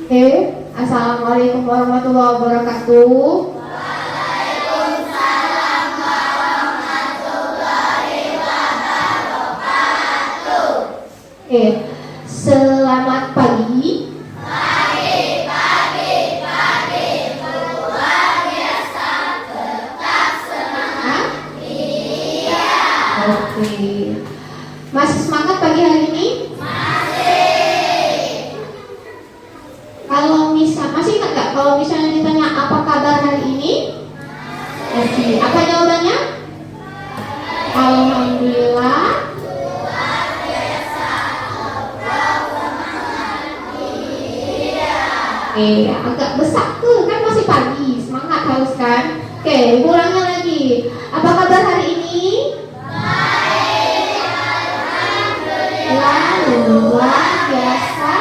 Assalamualaikum warahmatullahi wabarakatuh. Selamat pagi. Luar biasa, tetap semangat. Iya. Oke. Masih semangat pagi hari ini? Masih ingat nggak kalau misalnya ditanya apa kabar hari ini? Masih. Apa jawabannya? Alhamdulillah. Luar biasa. Agak besak tuh kan masih pagi, semangat harus kan? Ulangnya lagi. Apa kabar hari ini? Baik. Alhamdulillah. Luar biasa.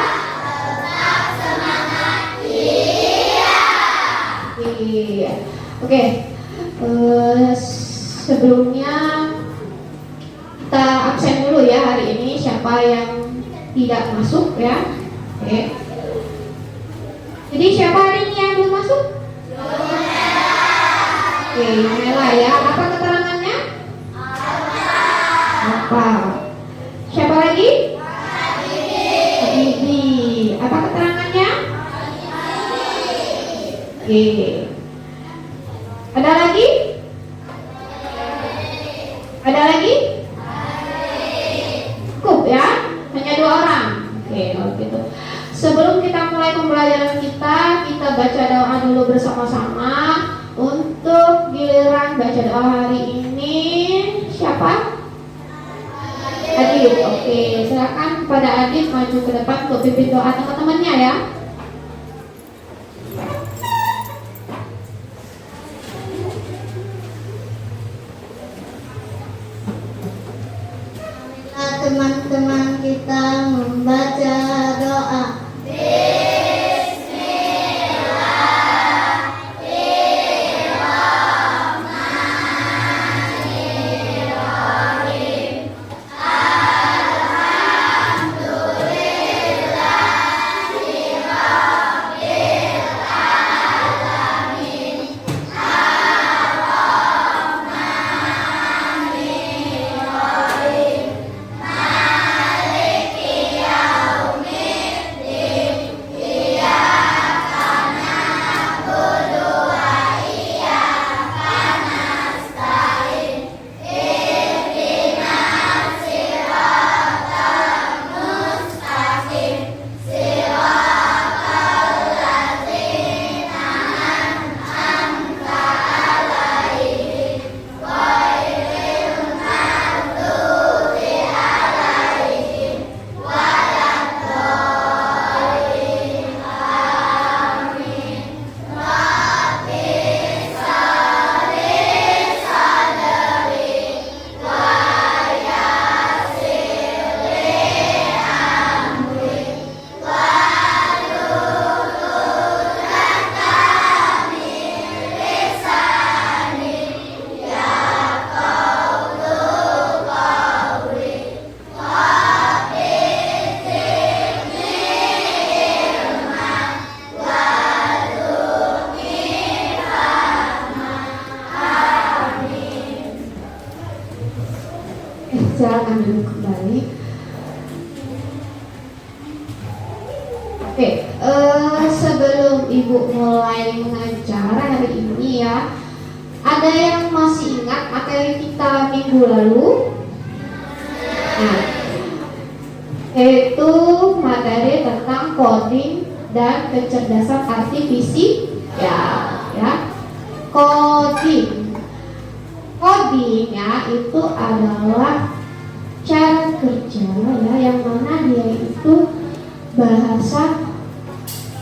Oke, sebelumnya kita absen dulu ya hari ini. Siapa yang tidak masuk ya? Oke. Jadi siapa hari ini yang belum masuk? Oke, Mela ya. Apa keterangannya? Apa? Siapa lagi? Bibi. Apa keterangannya? Oke. Ada lagi? Ada lagi? Cukup ya? Hanya 2 orang. Oke, kalau gitu. Sebelum kita mulai pembelajaran kita baca doa dulu bersama-sama. Untuk giliran baca doa hari ini siapa? Adit. Oke, silakan kepada Adit maju ke depan untuk pimpin doa teman-temannya ya. Teman-teman kita membaca doa. Silakan duduk kembali. Oke, sebelum Ibu mulai mengajar hari ini ya, ada yang masih ingat materi kita minggu lalu? Nah, yaitu materi tentang coding dan kecerdasan artifisial ya. Coding ya itu adalah cara kerja ya yang mana dia itu bahasa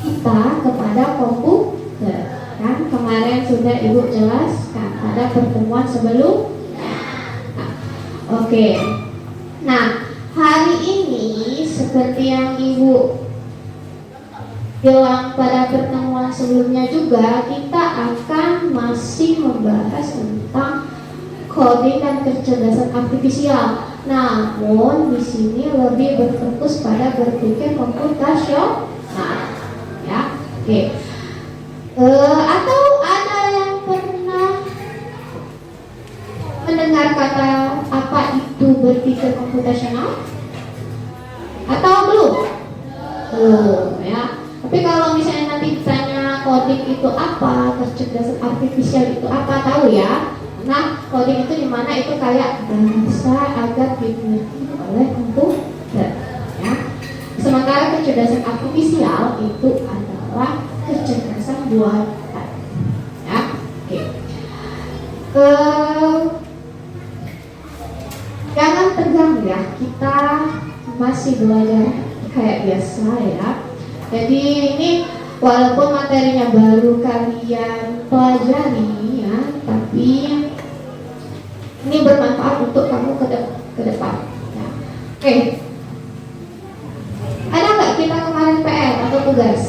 kita kepada komputer kan, kemarin sudah Ibu jelaskan pada pertemuan sebelumnya. Oke. Nah, hari ini seperti yang Ibu bilang pada pertemuan sebelumnya juga, kita akan masih membahas tentang coding dan kecerdasan artifisial. Namun di sini lebih berfokus pada berpikir komputasional, ya. Oke. Atau ada yang pernah mendengar kata apa itu berpikir komputasional? Atau belum? Belum ya. Tapi kalau misalnya nanti ditanya coding itu apa, kecerdasan artifisial itu apa, tahu ya? Nah, coding itu dimana itu kayak bahasa agar dimengerti oleh komputer ya. Sementara kecerdasan artifisial itu adalah kecerdasan buatan ya. Oke. Jangan tegang ya, kita masih belajar kayak biasa ya. Jadi ini walaupun materinya baru kalian pelajari ya, tapi ini bermanfaat untuk kamu ke depan ya. Oke. Ada nggak kita kemarin PR atau tugas?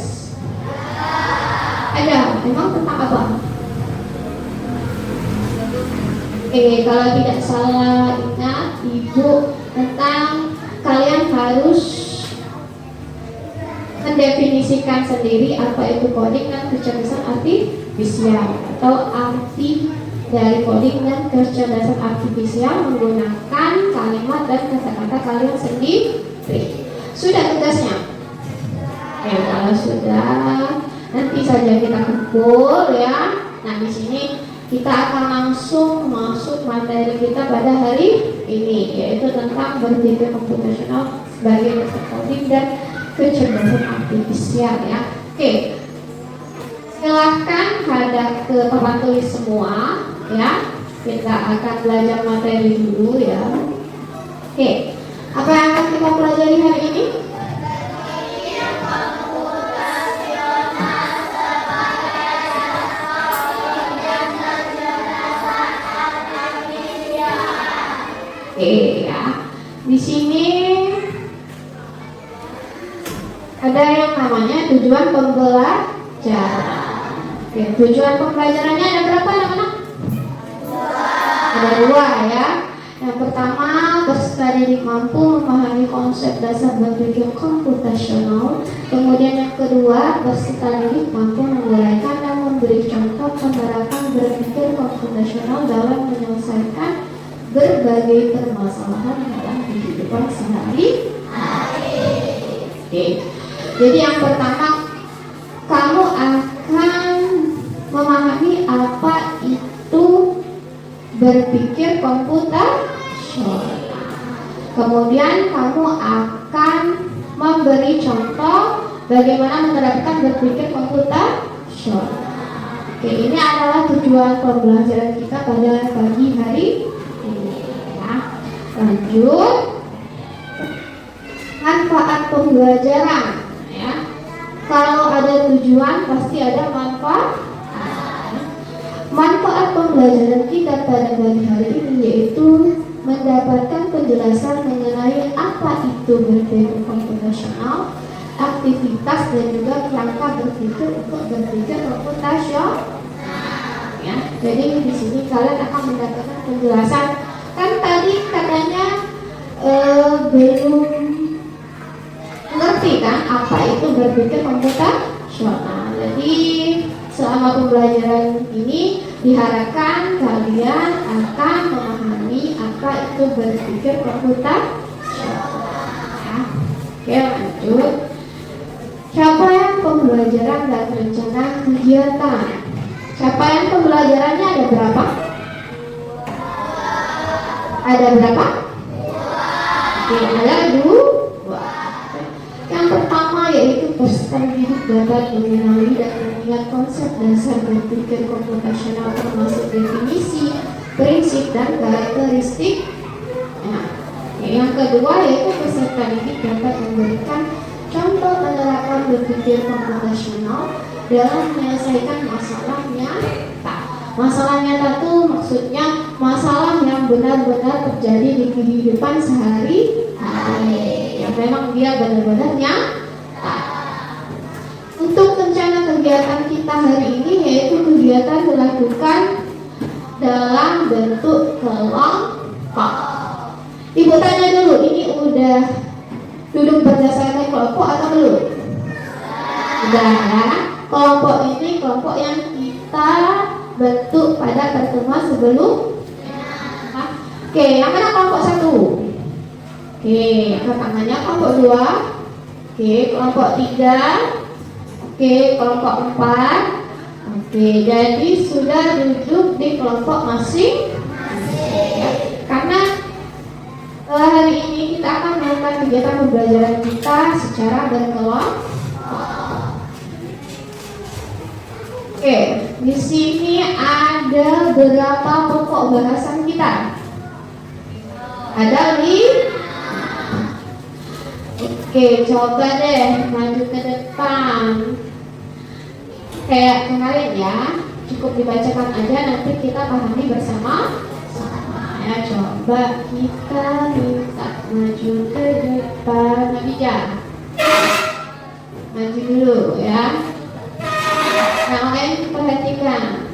Ada. Memang tentang apa? Kalau tidak salah ingat Ibu tentang kalian harus mendefinisikan sendiri apa itu coding dan kecerdasan artifisial, atau arti dari coding dan kecerdasan artifisial menggunakan kalimat dan kata-kata kalian sendiri. Sudah tugasnya? Kalau sudah, nanti saja kita kumpul ya. Nah, di sini kita akan langsung masuk materi kita pada hari ini, yaitu tentang berpikir komputasional sebagai metode coding dan kecerdasan artifisial ya. Oke, silahkan hadap ke papan tulis semua ya. Kita akan belajar materi dulu ya. Oke, apa yang akan kita pelajari hari ini? Oke ya, di sini ada yang namanya tujuan pembelajaran. Oke, tujuan pembelajarannya ada berapa anak-anak? Ada 2 ya. Yang pertama, peserta didik mampu memahami konsep dasar berpikir komputasional. Kemudian yang kedua, peserta didik mampu menguraikan dan memberi contoh penerapan berpikir komputasional dalam menyelesaikan berbagai permasalahan dalam kehidupan sehari-hari. Oke. Jadi yang pertama, kamu akan memahami apa itu berpikir komputasional. Kemudian kamu akan memberi contoh bagaimana menerapkan berpikir komputasional. Oke, ini adalah tujuan pembelajaran kita pada pagi hari ini ya. Lanjut, manfaat pembelajaran ya. Kalau ada tujuan pasti ada manfaat. Manfaat pembelajaran kita pada pagi hari ini yaitu mendapatkan penjelasan mengenai apa itu berpikir komputasional, aktivitas dan juga kerangka berpikir untuk berpikir komputasional. Ya, jadi di sini kalian akan mendapatkan penjelasan. Kan tadi katanya belum ngerti kan apa itu berpikir komputasional. Jadi selama pembelajaran ini diharapkan kalian akan memahami apa itu berpikir komputasional. Ya. Oke, lanjut. Capaian pembelajaran dan rencana kegiatan. Capaian pembelajarannya ada berapa? Ada berapa? Oke, ada 2. Yang pertama yaitu peserta didik dapat mengenali dan mengingat konsep dasar berpikir komputasional termasuk definisi, prinsip dan karakteristik. Nah, yang kedua yaitu peserta didik dapat memberikan contoh penerapan berpikir komputasional dalam menyelesaikan masalah nyata. Masalah nyata itu maksudnya masalah yang benar-benar terjadi di kehidupan sehari-hari, yang memang dia benar-benar nyata. Untuk rencana kegiatan kita hari ini yaitu kegiatan dilakukan dalam bentuk kelompok. Ibu tanya dulu, ini udah duduk berdasarkan kelompok atau belum? Udah ya? kelompok ini kelompok yang kita bentuk pada pertemuan sebelumnya. Oke, yang mana kelompok 1? Oke, angkat tangannya. Kelompok 2. Oke, kelompok 3. Oke, kelompok 4. Oke, jadi sudah duduk di kelompok masing-masing. Ya, karena hari ini kita akan melakukan kegiatan pembelajaran kita secara berkelompok. Oke, di sini ada berapa pokok bahasan kita? Ada 5. Oke, coba deh maju ke depan. Kayak kemarin ya, cukup dibacakan aja, nanti kita pahami bersama. Ya, coba kita minta maju ke depan. Nabija, maju dulu ya. Nah, kalian perhatikan.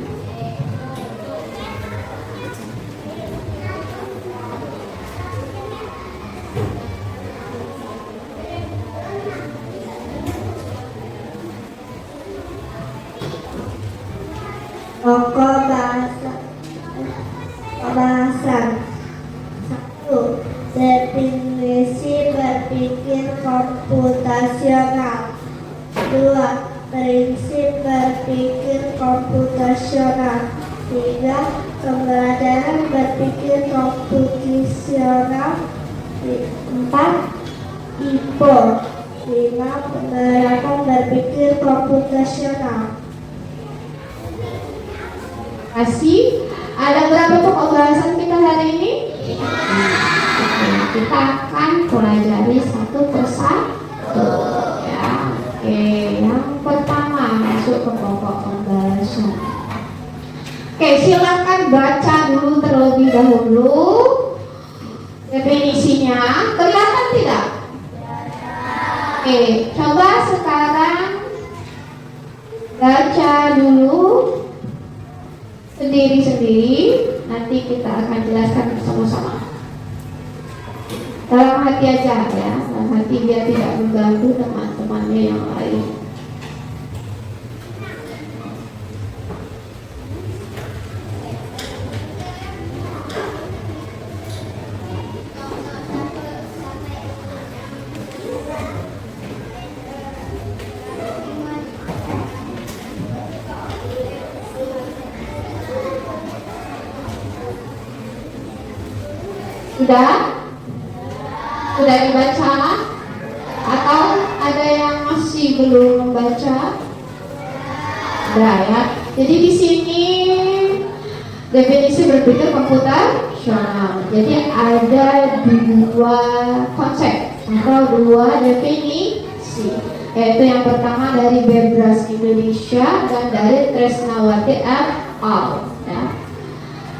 Pokok bahasan 1. Definisi berpikir komputasional. 2. Prinsip berpikir komputasional. 3. Pembelajaran berpikir komputasional. 4. IPO. 5. Penerapan berpikir komputasional. Kasih, ada berapa pokok bahasan kita hari ini? Kita akan pelajari satu persatu ya. Oke, yang pertama masuk ke pokok pembahasan. Oke, silakan baca dulu terlebih dahulu definisinya. Kelihatan tidak? Oke, coba sekarang baca dulu sendiri-sendiri, nanti kita akan jelaskan bersama-sama. Dalam hati aja ya, dalam hati biar tidak mengganggu teman-temannya yang lain. Sudah dibaca? Atau ada yang masih belum membaca? Sudah ya. Jadi di sini definisi berpikir komputasional. Jadi ada 2 konsep atau 2 definisi. Yaitu yang pertama dari Bebras Indonesia dan dari Tresnawati et al. Ya.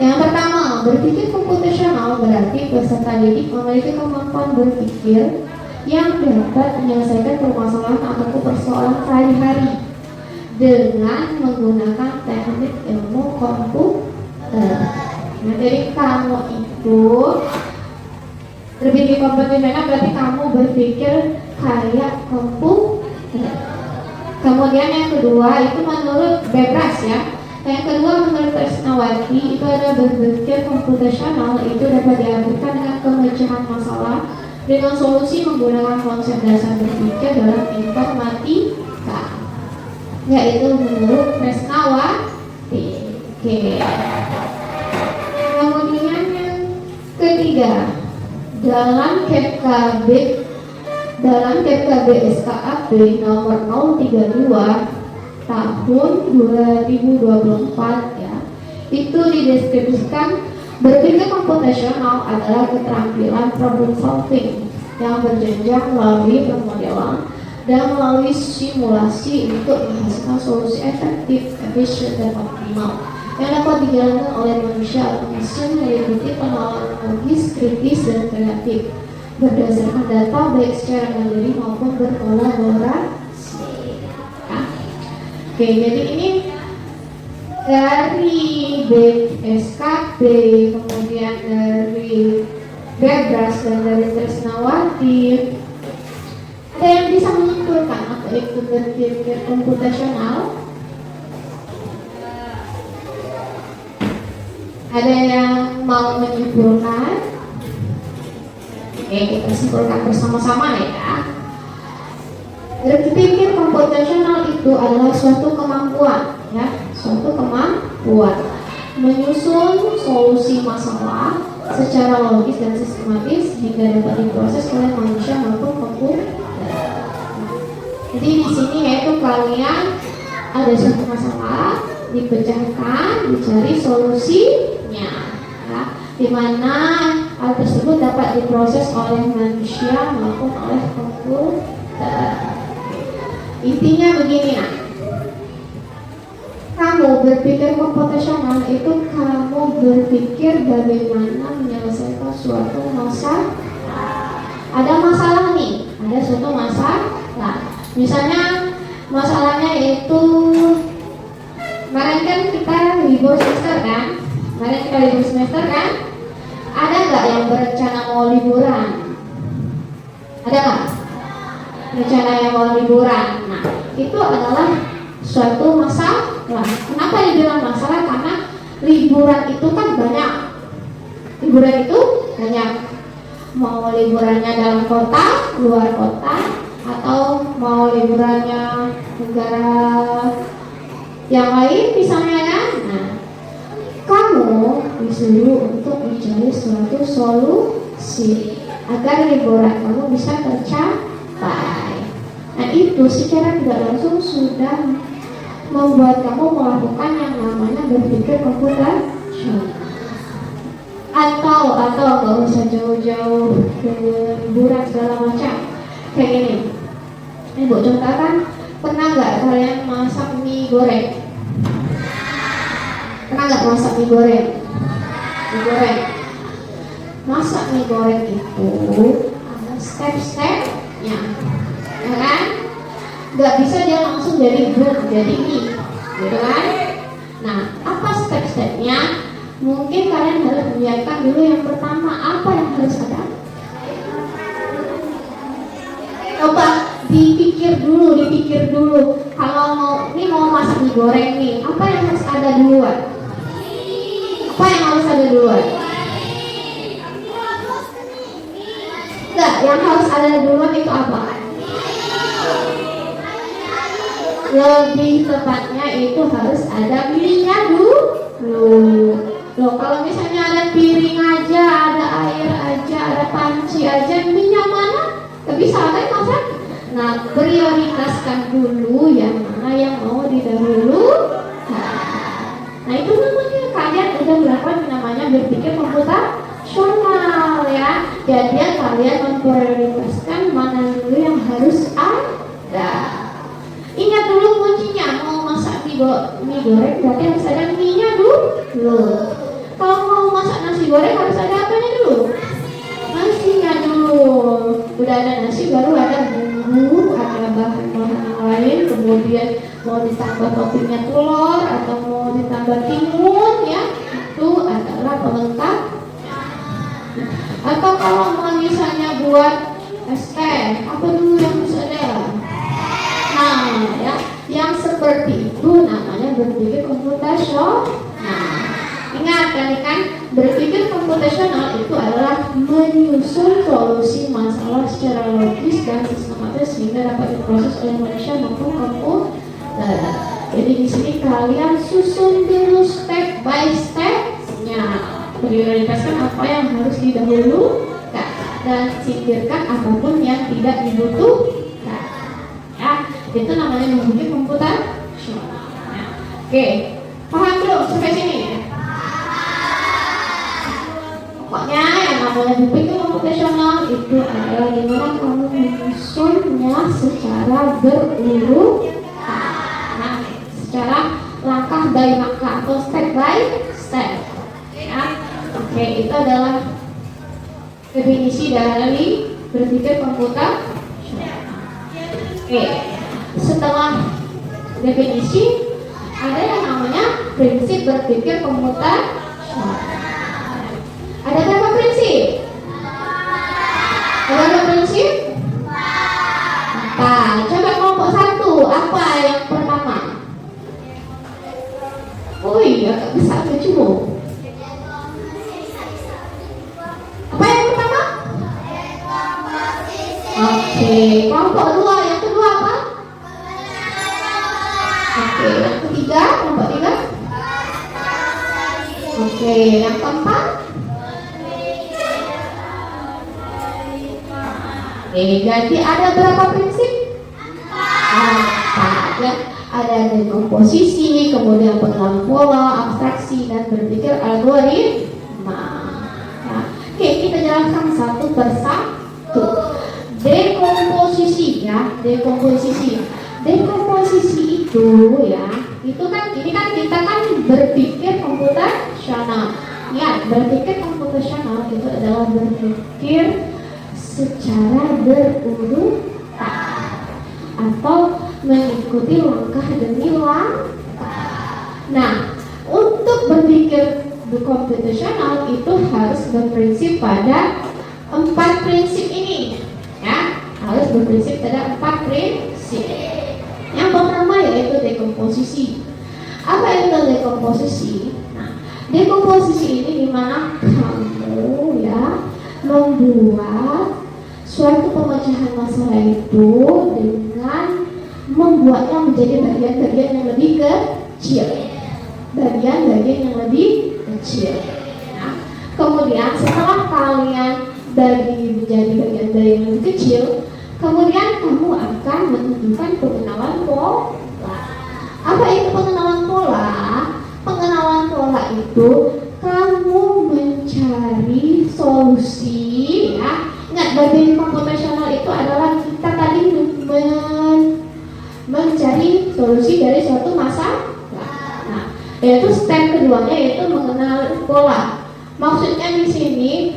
Yang pertama, berpikir komputasional berarti peserta didik memiliki kemampuan berpikir yang dapat menyelesaikan permasalahan atau persoalan sehari-hari dengan menggunakan teknik ilmu komputer. Nah, jadi kamu itu berpikir komputasional berarti kamu berpikir kayak komputer. Kemudian yang kedua itu menurut Bebras ya. Yang kedua menurut Tresnawati itu ada berpikir komputasional itu dapat diartikan dengan pemecahan masalah dengan solusi menggunakan konsep dasar berpikir dalam informatika, yaitu menurut Tresnawati. Oke. Kemudian yang ketiga dalam KPKB SKAP nomor 032 tahun 2024 ya, itu dideskripsikan berpikir komputasional adalah keterampilan problem solving yang berjenjang melalui pemodelan dan melalui simulasi untuk menghasilkan solusi efektif, efisien dan optimal yang dapat dijalankan oleh manusia atau mesin meliputi penalaran logis, kritis dan kreatif berdasarkan data baik secara mandiri maupun berkolaborasi. Oke, jadi ini dari BSKP, kemudian dari Bebras dan dari Tresnawati. Ada yang bisa menyimpulkan apa yaitu berpikir komputasional? Ada yang mau menyimpulkan? Oke, kita simpulkan bersama-sama ya. Berpikir komputasional itu adalah suatu kemampuan, ya, suatu kemampuan menyusun solusi masalah secara logis dan sistematis hingga dapat diproses oleh manusia maupun komputer. Jadi di sini yaitu kalian ada suatu masalah, dipecahkan, dicari solusinya, ya, di mana hal tersebut dapat diproses oleh manusia maupun oleh komputer. Intinya begini, nah, kamu berpikir komputasional itu kamu berpikir bagaimana menyelesaikan suatu masalah. Ada masalah nih, ada suatu masalah. Misalnya masalahnya itu kemarin kan kita libur semester kan? Kemarin kita libur semester kan? Ada nggak yang berencana mau liburan? Ada nggak? Rencana yang mau liburan. Nah, itu adalah suatu masalah. Kenapa dibilang masalah? Karena liburan itu kan banyak. Liburan itu banyak. Mau liburannya dalam kota, luar kota, atau mau liburannya negara yang lain misalnya kan. Nah, kamu disuruh untuk mencari suatu solusi agar liburan kamu bisa tercapai. Nah, itu secara tidak langsung sudah membuat kamu melakukan yang namanya berpikir komputasional. Atau nggak usah jauh-jauh ke liburan segala macam. Kayak gini, ini buat contohkan, pernah nggak kalian masak mie goreng? Pernah nggak masak mie goreng? Mie goreng. Masak mie goreng itu ada step-stepnya, ya kan? Nggak bisa dia langsung jadi mie, gitu kan? Nah, apa step-stepnya? Mungkin kalian harus menyiapkan dulu yang pertama, apa yang harus ada? Coba dipikir dulu. Kalau mau masak mie goreng nih, apa yang harus ada duluan? Apa yang harus ada duluan? Enggak, yang harus ada duluan itu apa? Lebih tepatnya itu harus ada mie-nya dulu. Loh, kalau misalnya ada piring aja, ada air aja, ada panci aja, mie-nya mana? Gak bisa kan masak? Nah, prioritaskan dulu yang mana yang mau didahulukan. Nah, itu namanya kalian udah melakukan namanya berpikir komputasional ya. Jadi kalian memprioritaskan mana dulu yang harus ada. Ingat dulu kuncinya, mau masak mie goreng berarti harus ada mie-nya dulu. Kalau mau masak nasi goreng harus ada apanya dulu? Nasinya dulu. Udah ada nasi baru ada bumbu, ada bahan-bahan yang lain, kemudian mau ditambah toppingnya telur atau mau ditambah timun ya, itu adalah pelengkap. Atau kalau mau misalnya buat es teh, apa dulu yang harus ada? Nah ya, yang seperti itu namanya berpikir komputasional. Ingat tadi kan, berpikir komputasional itu adalah menyusun solusi masalah secara logis dan sistematis sehingga dapat diproses oleh manusia maupun komputer. Jadi di sini kalian susun dulu step by step-nya. Prioritaskan apa yang harus didahulukan dan singkirkan apapun yang tidak dibutuhkan. Ya, itu namanya berpikir komputasional. Oke, paham belum sampai sini? Pokoknya yang namanya berpikir komputasional itu adalah gimana kamu menyusunnya secara berurutan, secara langkah by langkah atau step by step. Ya, oke, itu adalah definisi dari berpikir komputasional. Oke, setelah definisi ada yang namanya prinsip berpikir komputasional. Ada berapa prinsip? Ada berapa prinsip? 4. Coba kelompok 1. Oh iya, Kak bisa cuma. Apa yang pertama? Oke, kelompok dua. Yang kedua apa? Oke, yang ketiga, kelompok tiga. Oke, yang keempat. Oke, jadi ada berapa prinsip? Empat ya. Ada dekomposisi, kemudian pengenalan pola, abstraksi, dan berpikir algoritma. Nah, oke, kita jelaskan satu persatu. Dekomposisi ya, dekomposisi. Dekomposisi itu ya, itu kan ini kan kita kan berpikir komputasional. Ya, berpikir komputasional itu adalah berpikir secara berurutan atau mengikuti langkah demi langkah. Nah, untuk berpikir komputasional itu harus berprinsip pada 4 prinsip ini, ya, harus berprinsip pada 4 prinsip. Yang pertama yaitu dekomposisi. Apa itu dekomposisi? Nah, dekomposisi ini dimana kamu ya membuat suatu pemecahan masalah itu dengan membuatnya menjadi bagian-bagian yang lebih kecil, bagian-bagian yang lebih kecil. Nah, kemudian setelah kalian bagi menjadi bagian-bagian yang lebih kecil, kemudian kamu akan menentukan pengenalan pola. Apa itu pengenalan pola? Pengenalan pola itu kamu mencari solusi ya. Ingat, bagian komputasional itu adalah kita tadi mencari solusi dari suatu masalah. Nah, yaitu step keduanya yaitu mengenal pola. Maksudnya di sini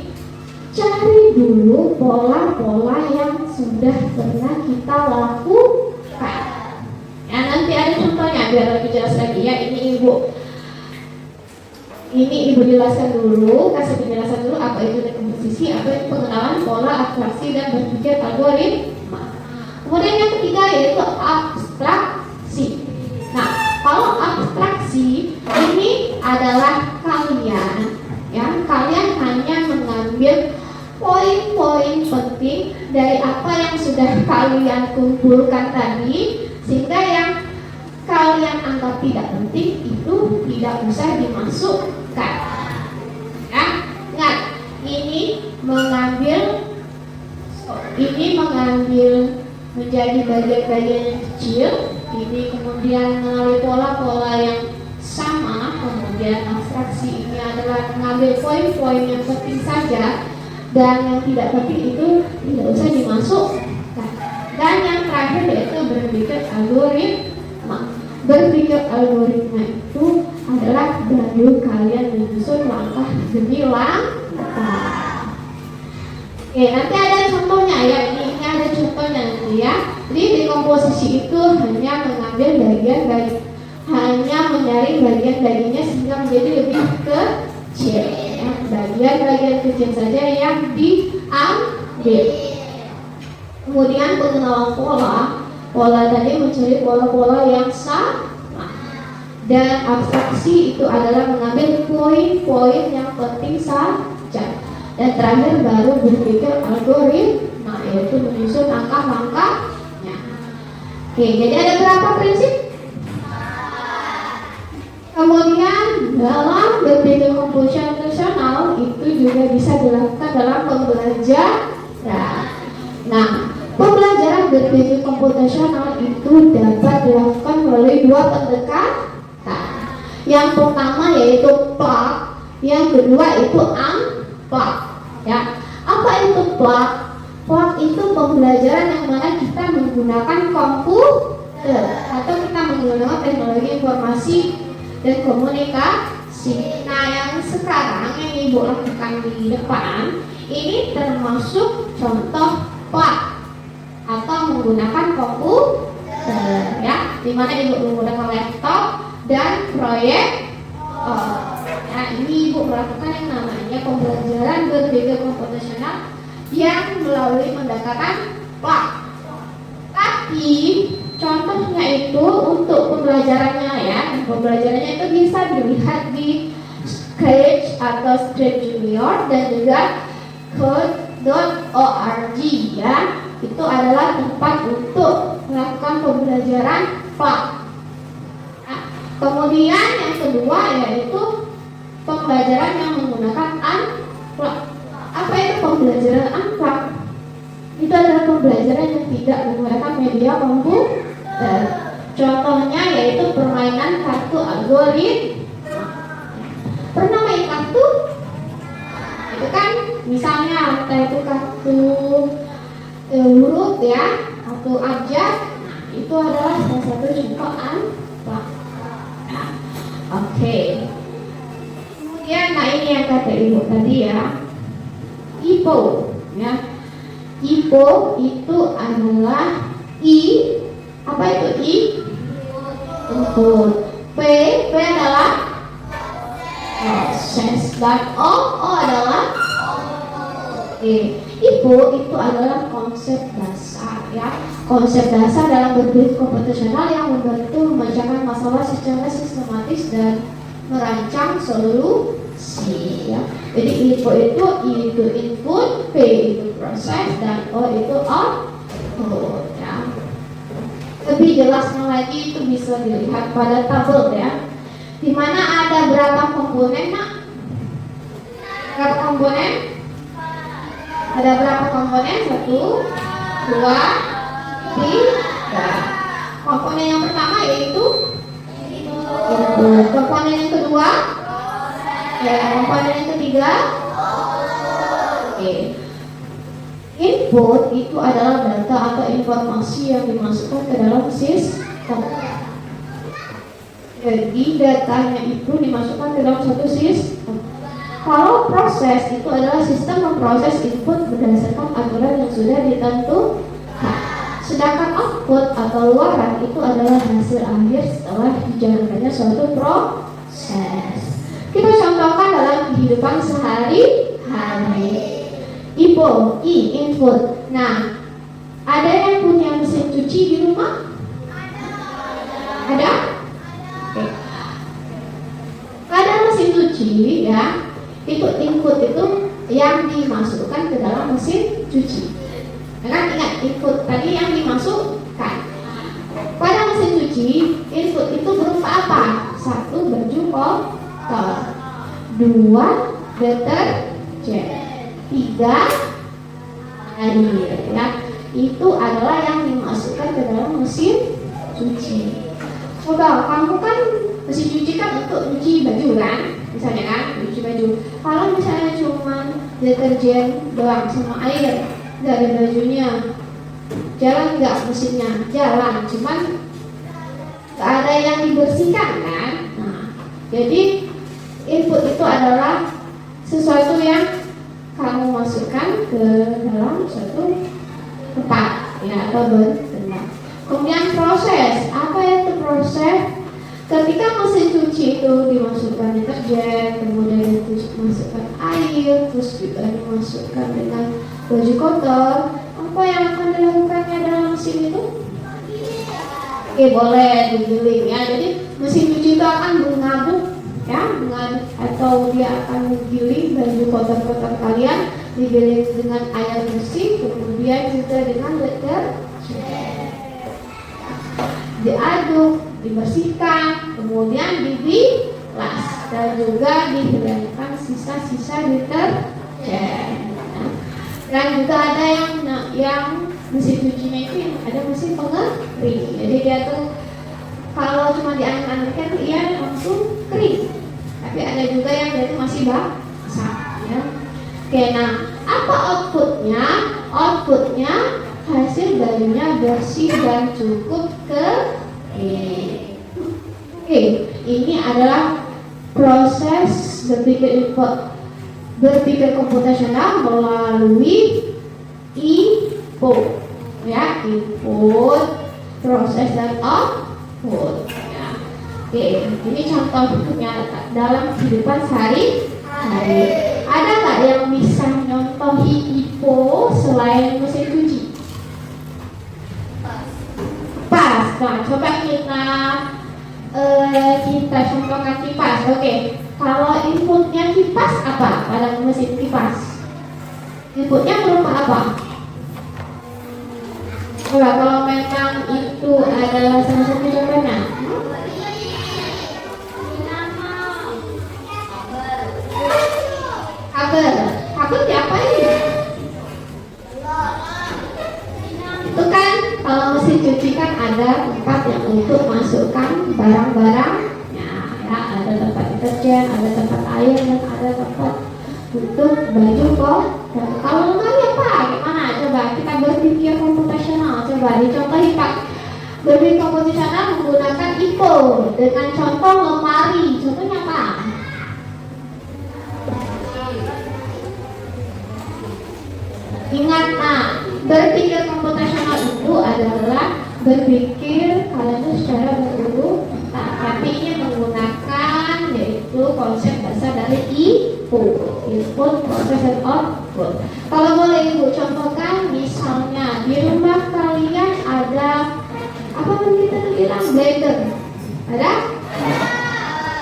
cari dulu pola-pola yang sudah pernah kita lakukan. Ya, nanti ada contohnya biar lebih jelas lagi ya. Ini ibu jelaskan dulu, kasih penjelasan dulu apa itu dekomposisi, apa itu pengenalan pola, abstraksi, dan berpikir algoritma. Kemudian yang ketiga yaitu abstraksi. Nah, kalau abstraksi ini adalah kalian, ya, kalian hanya mengambil poin-poin penting dari apa yang sudah kalian kumpulkan tadi, sehingga yang kalian anggap tidak penting itu tidak usah dimasukkan. Ya, ingat, ini mengambil menjadi bagian-bagian yang kecil. Ini kemudian mengambil pola-pola yang sama. Kemudian abstraksi ini adalah mengambil poin-poin yang penting saja, dan yang tidak penting itu tidak usah dimasukkan. Dan yang terakhir yaitu berpikir algoritma. Berpikir algoritma itu adalah dari kalian menyusun langkah demi langkah. Oke, nanti ada contohnya ya. Ini ada contohnya nanti ya. Jadi dekomposisi itu hanya mengambil bagian-bagian, hanya mencari bagian-bagiannya sehingga menjadi lebih kecil. Ya, bagian-bagian kecil saja yang diambil. Kemudian pengenalan pola. Pola tadi mencari pola-pola yang sama. Dan abstraksi itu adalah mengambil poin-poin yang penting saja. Dan terakhir baru berpikir algoritma, yaitu menyusun langkah-langkahnya. Oke, jadi ada berapa prinsip? Kemudian dalam berpikir komputasional itu juga bisa dilakukan dalam pembelajaran. Nah, pembelajaran berpikir komputasional itu dapat dilakukan melalui 2 pendekatan. Yang pertama yaitu plug, yang kedua itu unplug. Ya, apa itu plug? Plug itu pembelajaran yang mana kita menggunakan komputer atau kita menggunakan teknologi informasi dan komunikasi. Nah, yang sekarang yang ibu lakukan di depan ini termasuk contoh plug atau menggunakan komputer ya, dimana ibu menggunakan laptop dan proyek. Nah, ini ibu melakukan yang namanya pembelajaran berpikir komputasional yang melalui pendekatan plug. Tapi contohnya itu untuk pembelajarannya ya, pembelajarannya itu bisa dilihat di Scratch atau Scratch Junior dan juga code.org ya. Itu adalah tempat untuk melakukan pembelajaran Plug. Nah, kemudian yang kedua yaitu pembelajaran yang menggunakan Unplug. Apa itu pembelajaran Unplug? Itu adalah pembelajaran yang tidak menggunakan media komputer. Contohnya yaitu permainan kartu algoritma. Pernah main kartu? Itu kan misalnya itu kartu huruf ya, kartu abjad. Itu adalah salah satu contoh Unplug. Oke. Kemudian nah ini yang kata ibu tadi ya, IPO ya. IPO itu adalah apa itu input. P adalah proses dan O adalah IPO itu adalah konsep dasar ya. Konsep dasar dalam berpikir komputasional yang membantu memecahkan masalah secara sistematis dan merancang solusi ya. Jadi IPO itu input, P itu proses, dan O itu output ya. Lebih jelasnya lagi itu bisa dilihat pada tabel ya. Di mana ada berapa komponen nak? Berapa komponen? Ada berapa komponen? 1, 2, 3. Komponen yang pertama yaitu input. Komponen yang kedua ya, komponen yang ketiga input itu adalah data atau informasi yang dimasukkan ke dalam sistem. Jadi datanya itu dimasukkan ke dalam satu sistem. Kalau proses itu adalah sistem memproses input berdasarkan aturan yang sudah ditentukan. Sedangkan output atau luaran itu adalah hasil akhir setelah dijalankannya suatu proses. Kita contohkan dalam kehidupan sehari-hari. Input. Nah, ada yang punya mesin cuci di rumah? Ada? Oke. Ada mesin cuci ya. Itu input itu yang dimasukkan ke dalam mesin cuci. Kan ingat input tadi yang dimasukkan. Pada mesin cuci, input itu berupa apa? 1 baju kotor, 2 deterjen, 3 air ya. Itu adalah yang dimasukkan ke dalam mesin cuci. Coba kamu kan mesin cuci kan untuk cuci baju kan, misalnya kan cuci baju. Kalau misalnya cuma deterjen doang sama air, nggak ada bajunya, jalan nggak mesinnya? Jalan, cuman nggak ada yang dibersihkan kan. Nah, jadi input itu adalah sesuatu yang kamu masukkan ke dalam suatu tempat ya, atau benda. Kemudian proses, apa itu proses? Ketika mesin cuci itu dimasukkan deterjen, kemudian dimasukkan air, terus juga dimasukkan dengan baju kotor, apa yang akan dilakukannya dalam mesin itu? Boleh digiling ya. Jadi mesin cuci itu akan mengaduk ya, atau dia akan menggiling baju kotor-kotor kalian, digiling dengan air bersih, kemudian juga dengan deterjen, diaduk, dibersihkan, kemudian dibilas dan juga dihilangkan sisa-sisa deterjen. Dan juga ada yang mesin cucinya itu yang ada mesin pengering. Jadi dia tuh kalau cuma diangin-anginkan tuh ia langsung kering. Tapi ada juga yang dia tuh masih basah ya. Oke, nah apa outputnya? Outputnya hasil bajunya bersih dan cukup kering. Oke, ini adalah proses berpikir komputasional melalui input ya, input, proses dan output ya. Oke, ini contohnya dalam kehidupan sehari-hari. Ada nggak yang bisa nyontohi IPO selain mesin cuci? Pas. Nah, coba kita kita contohkan kipas. Oke. Kalau inputnya kipas apa pada mesin kipas? Inputnya berupa apa? Coba kalau memang itu adalah salah satu contohnya. Kabel. Kabel diapain? Itu kan kalau mesin cuci kan ada tempat yang untuk masukkan barang-barangnya, ya, ada tempat deterjen, ada tempat air, dan ada tempat untuk baju kok. Kalau lemari apa? Gimana? Coba kita berpikir komputasional. Coba dicontohin Pak. Berpikir komputasional menggunakan IPO dengan contoh lemari. Contohnya apa? Ingat, berpikir komputasional itu adalah berpikir kalian secara berurut, tapi ini menggunakan yaitu konsep dasar dari input, proses dan output. Kalau boleh Ibu contohkan, misalnya di rumah kalian ada apa yang kita bilang blender, ada?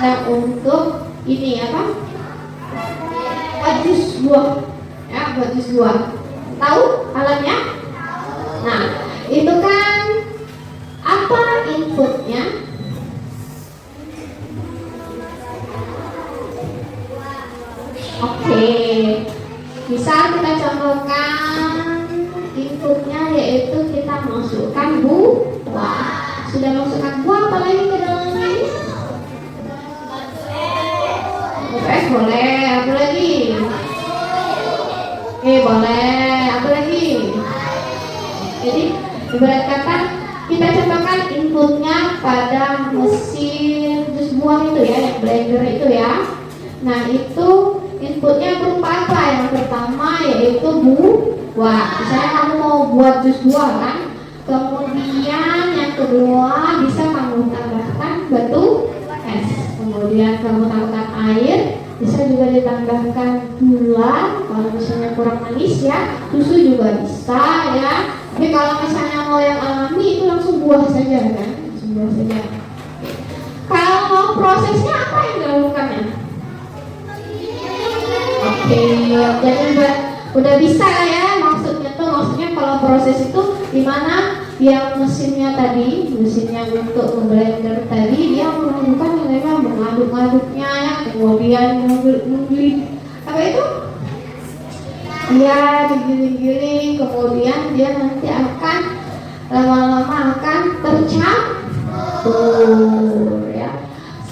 Dan untuk ini apa? Buat jus buah, ya, buat jus buah. Tahu alatnya? Nah, itu kan apa inputnya? Oke, misal kita contohkan inputnya yaitu kita masukkan buah. Sudah masukkan buah, apa lagi ke dalamnya ini? Boleh, apa lagi? Boleh, apa lagi? Jadi ibarat kata kita contohkan inputnya pada mesin jus buah itu ya, yang blender itu ya. Nah itu inputnya berupa apa? Yang pertama yaitu buah. Misalnya kamu mau buat jus buah kan, kemudian yang kedua bisa kamu tambahkan batu es, kemudian kamu tambahkan air, bisa juga ditambahkan gula. Kalau misalnya kurang manis ya, susu juga bisa ya. Tapi kalau misalnya mau yang alami itu langsung buah saja kan, langsung buah saja. Kalau prosesnya apa yang dilakukannya? Oke, jadi udah bisa lah ya. Maksudnya kalau proses itu dimana yang mesinnya tadi, mesinnya untuk memblender tadi dia melakukan mereka mengaduk-aduknya ya, kemudian menggiling apa itu? Dia digiling-giling, kemudian dia nanti akan lama-lama akan tercampur ya.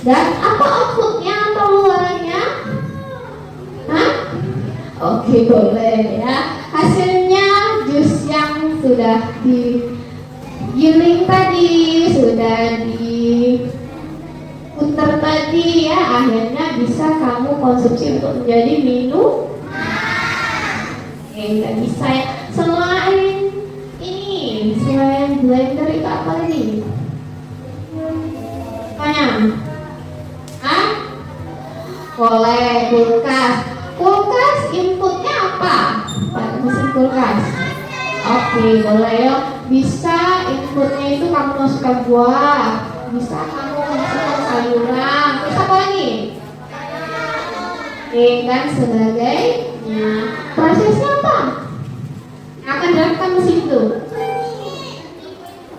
Dan apa outputnya atau luarnya? Hah? Oke, boleh ya. Hasilnya jus yang sudah digiling tadi, sudah diputar tadi ya, akhirnya bisa kamu konsumsi untuk menjadi minum. Nggak bisa ya. Selain ini, selain blender itu apa lagi? Tanya? Hah? Boleh, kulkas. Kulkas inputnya apa? Pada mesin kulkas. Oke, boleh ya. Bisa inputnya itu kamu masukkan buah, bisa kamu masukkan sayuran, terus apa lagi? Kan sebagainya. Prosesnya apa? Akan dilakukan mesin itu.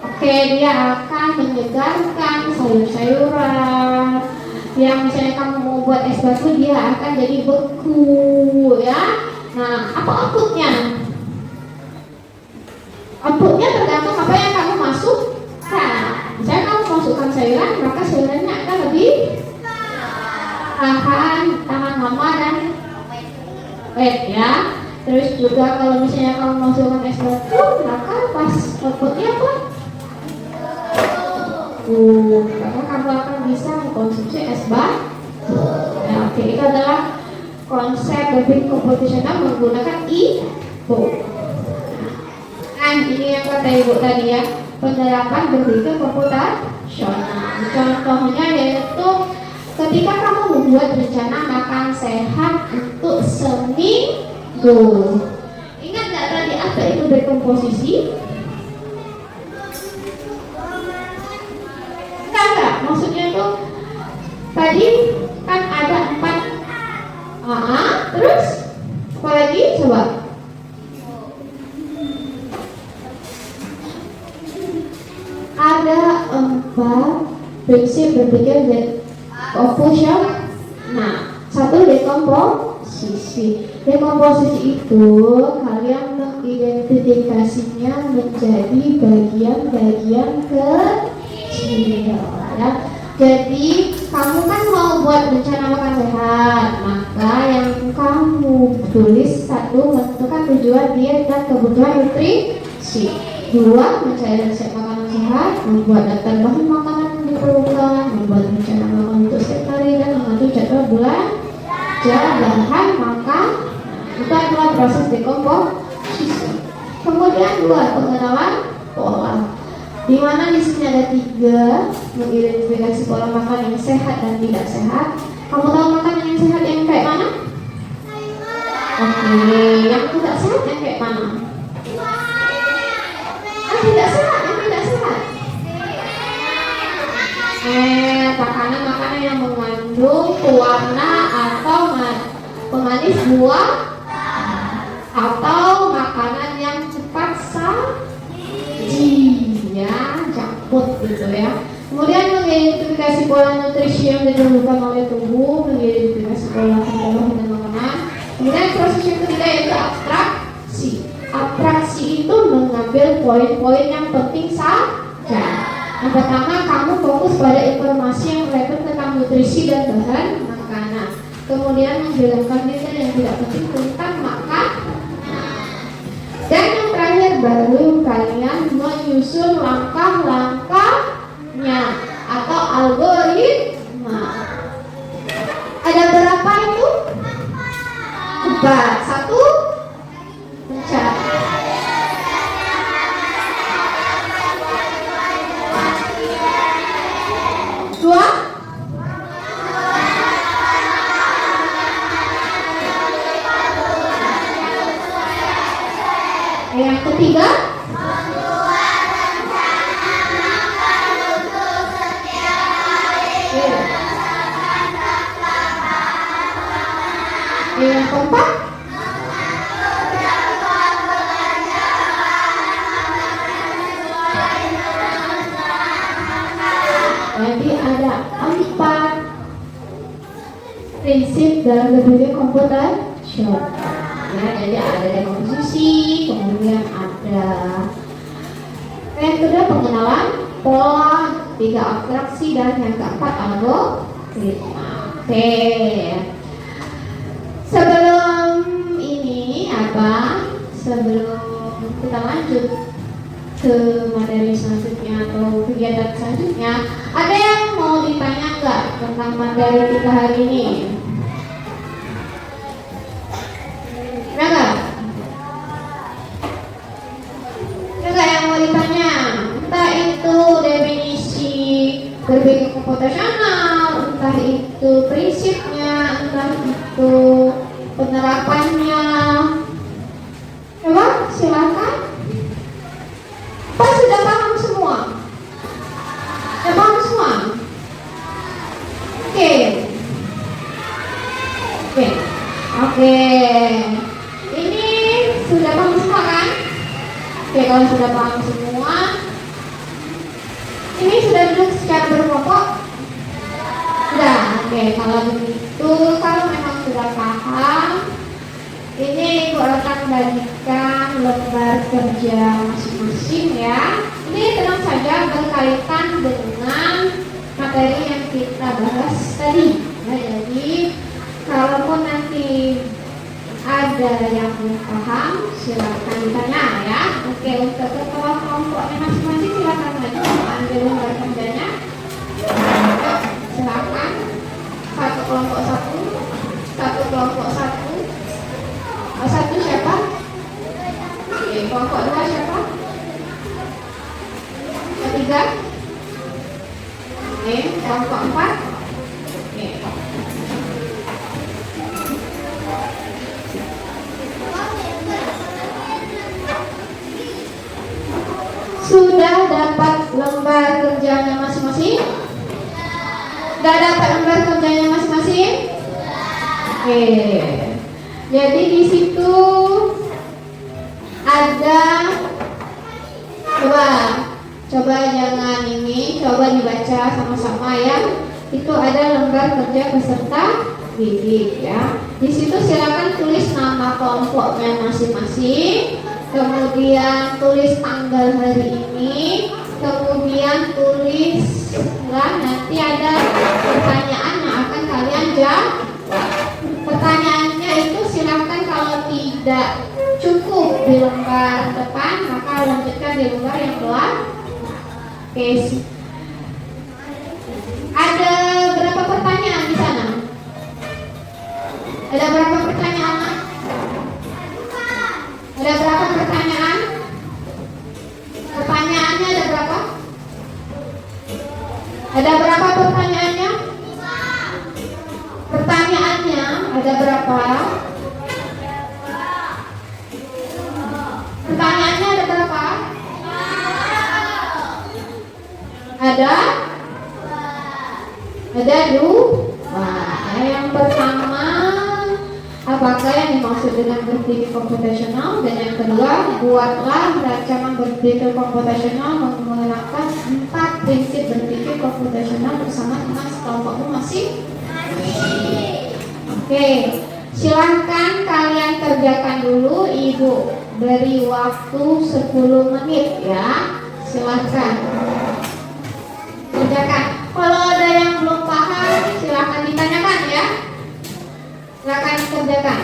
Oke, dia akan menyegarkan sayur-sayuran. Yang misalnya kamu mau buat es batu, dia akan jadi beku ya. Nah, apa outputnya? Outputnya tergantung apa yang kamu masukkan. Misalnya kamu masukkan sayuran, maka sayurannya akan lebih tahan lama dan wet ya. Terus juga kalau misalnya kamu masukkan es batu, maka pas outputnya apa? Maka kamu akan bisa mengkonsumsi es batu. Ya, oke, itu adalah konsep berpikir komputasional menggunakan input. Nah, ini yang kata Ibu tadi ya, penerapan berpikir komputasional. Contohnya yaitu ketika kamu membuat rencana makan sehat untuk seminggu. Ingat nggak tadi apa itu dekomposisi? Enggak. Maksudnya itu ada 4 prinsip berpikir Confucius. Nah, satu dekomposisi. Dekomposisi itu kalian mengidentifikasinya menjadi bagian-bagian kecil ya. Jadi kamu kan mau buat rencana makan sehat, maka yang kamu tulis satu menentukan tujuan diet dan kebutuhan nutrisi. 2 mencari resep makanan sehat, membuat daftar bahan makanan yang diperlukan, membuat rencana makan untuk setiap hari dan mengatur jadwal belanja bahan makan. Itu adalah proses dekomposisi. Kemudian 2 pengenalan pola. Di mana di sini ada 3 mengidentifikasi pola makan yang sehat dan tidak sehat. Kamu tahu makanan yang sehat yang kayak mana? Oke, yang tidak sehat yang kayak mana? Tidak sehat, yang tidak sehat. Makanan-makanan yang mengandung pewarna atau pemanis buah, atau makanan yang cepat saji, ya, junk food gitu ya. Kemudian mengidentifikasi pola nutrisi yang diperlukan oleh tubuh, mengidentifikasi pola pembuatan dan makanan. Kemudian proses yang ketiga yaitu abstraksi. Abstraksi itu mengambil poin-poin yang penting saja. Yang pertama, kamu fokus pada informasi yang relevant tentang nutrisi dan bahan makanan. Kemudian menghilangkan detail yang tidak penting tentang makanan. Dan yang terakhir, baru kalian menyusun langkah-langkahnya atau algoritma. Ada berapa itu? 4. 1 mencatat. 2 yang ketiga yang keempat jadi ada 4 prinsip dalam berpikir computational. Ya, jadi ada dekomposisi, kemudian ada yang kedua pengenalan pola, 3 abstraksi, dan yang keempat algoritma. Oke. Sebelum ini sebelum kita lanjut ke materi selanjutnya atau kegiatan selanjutnya, ada yang mau ditanya nggak tentang materi kita hari ini? Ada nggak yang mau ditanya? Entah itu definisi berpikir komputasional, entah itu prinsipnya, entah itu penerapannya. Coba silakan. Apa sudah paham semua? Sudah paham semua? Oke. Ini sudah paham semua kan? Oke, kalau sudah paham semua, ini sudah duduk secara berkelompok? Sudah. Oke, kalau begitu, kalau memang sudah paham, ini Ibu akan bagikan lembar kerja masing-masing ya. Ini tenang saja berkaitan dengan materi yang kita bahas tadi. Ya, jadi kalaupun nanti ada yang belum paham, silakan ditanya ya. Oke, untuk ketua kelompoknya masing-masing silakan maju ambil lembar kerjanya. Silakan. Satu kelompok satu. Satu siapa? Oke, kelompok 2 siapa? Ketiga? Oke, kelompok 4. Oke. Sudah dapat lembar kerjanya masing-masing? Sudah dapat lembar kerjanya masing-masing? Oke. Jadi di situ ada, coba Coba jangan ini, coba dibaca sama-sama ya. Itu ada lembar kerja peserta didik ya. Di situ silakan tulis nama kelompoknya masing-masing, kemudian tulis tanggal hari ini, kemudian tulis nanti ada pertanyaan yang akan kalian jawab. Pertanyaannya itu silakan kalau tidak cukup di lembar depan maka lanjutkan di lembar yang belakang. Oke. Ada berapa pertanyaan di sana? Ada berapa pertanyaan? Ada berapa pertanyaan? Pertanyaannya ada berapa? Ada berapa pertanyaannya? Pertanyaannya ada berapa? Pertanyaannya ada berapa? Ada? Ada dua. Yang pertama, apakah yang dimaksud dengan berpikir komputasional? Dan yang kedua, buatlah rancangan berpikir komputasional menggunakan 4 prinsip berpikir komputasional bersama dengan kelompokmu masing. Oke, silahkan kalian kerjakan dulu. Ibu beri waktu 10 menit ya. Silahkan kerjakan. Kalau ada yang belum paham, silahkan ditanyakan ya. Silahkan kerjakan.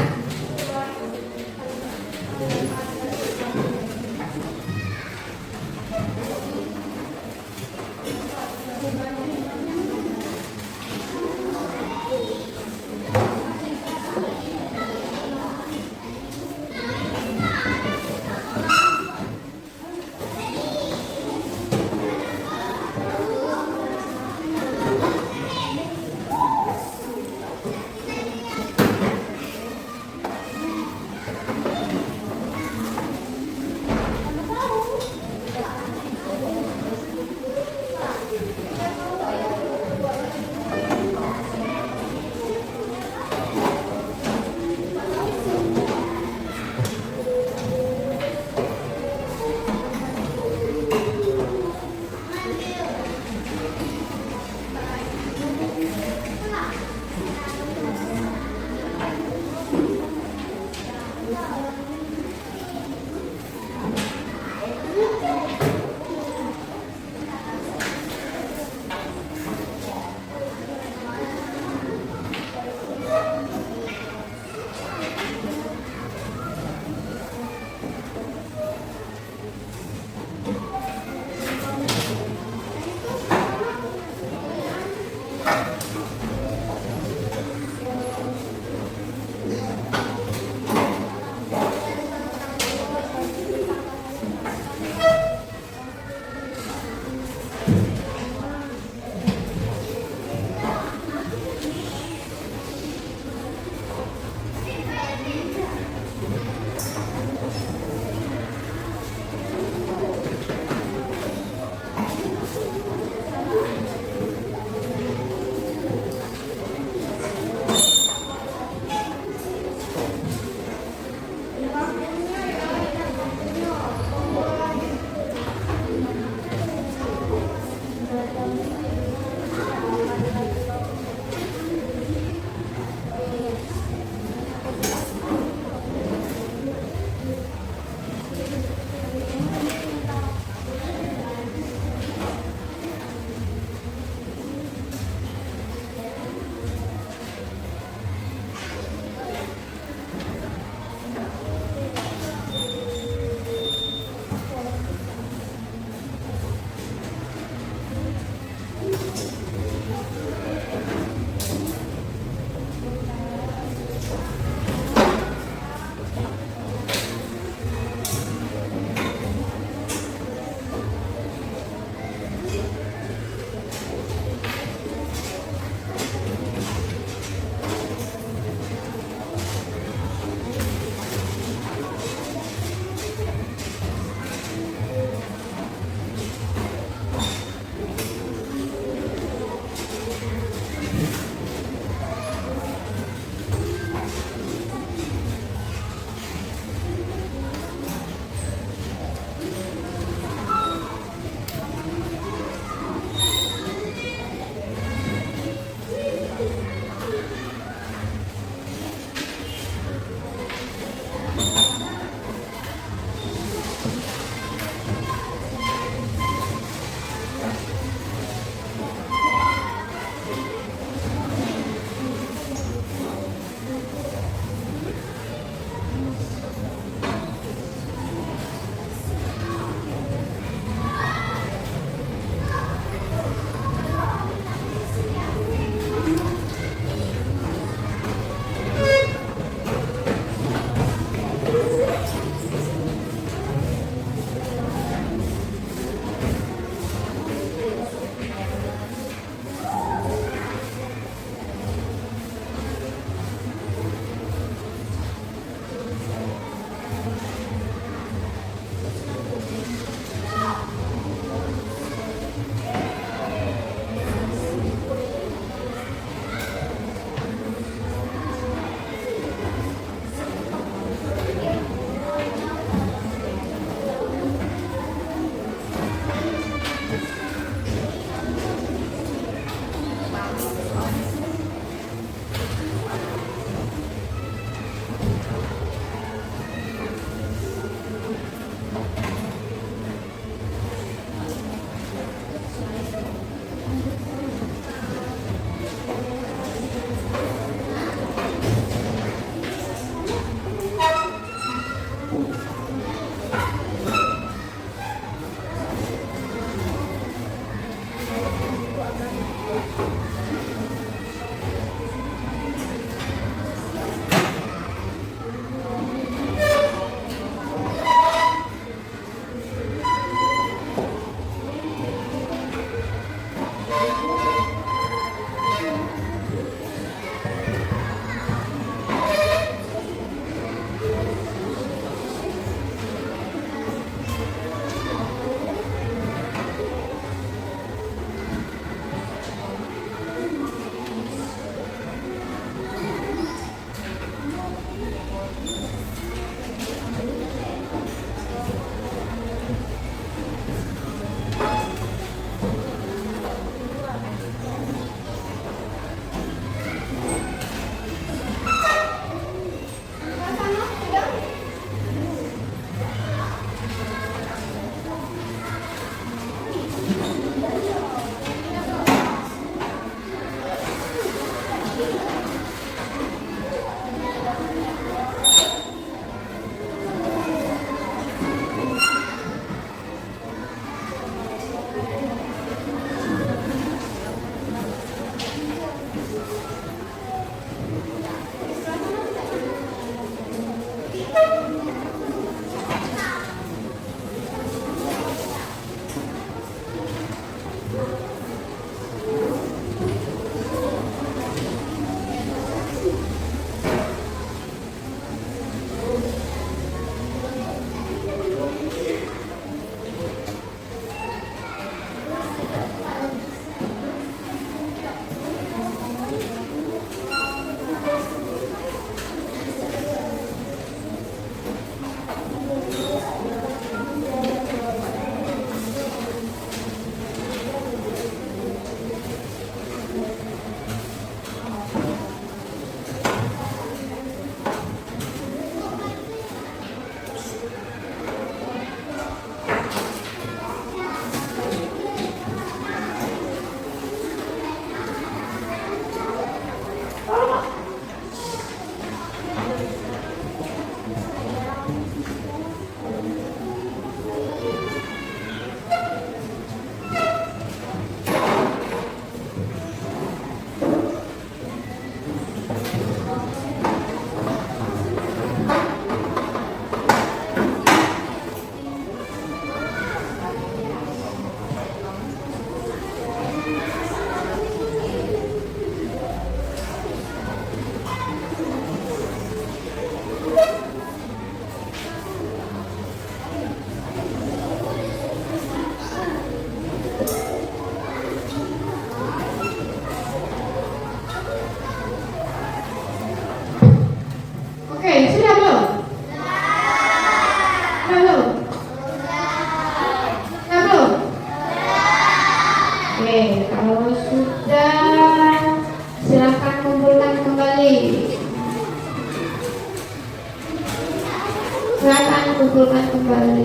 kumpulkan kembali.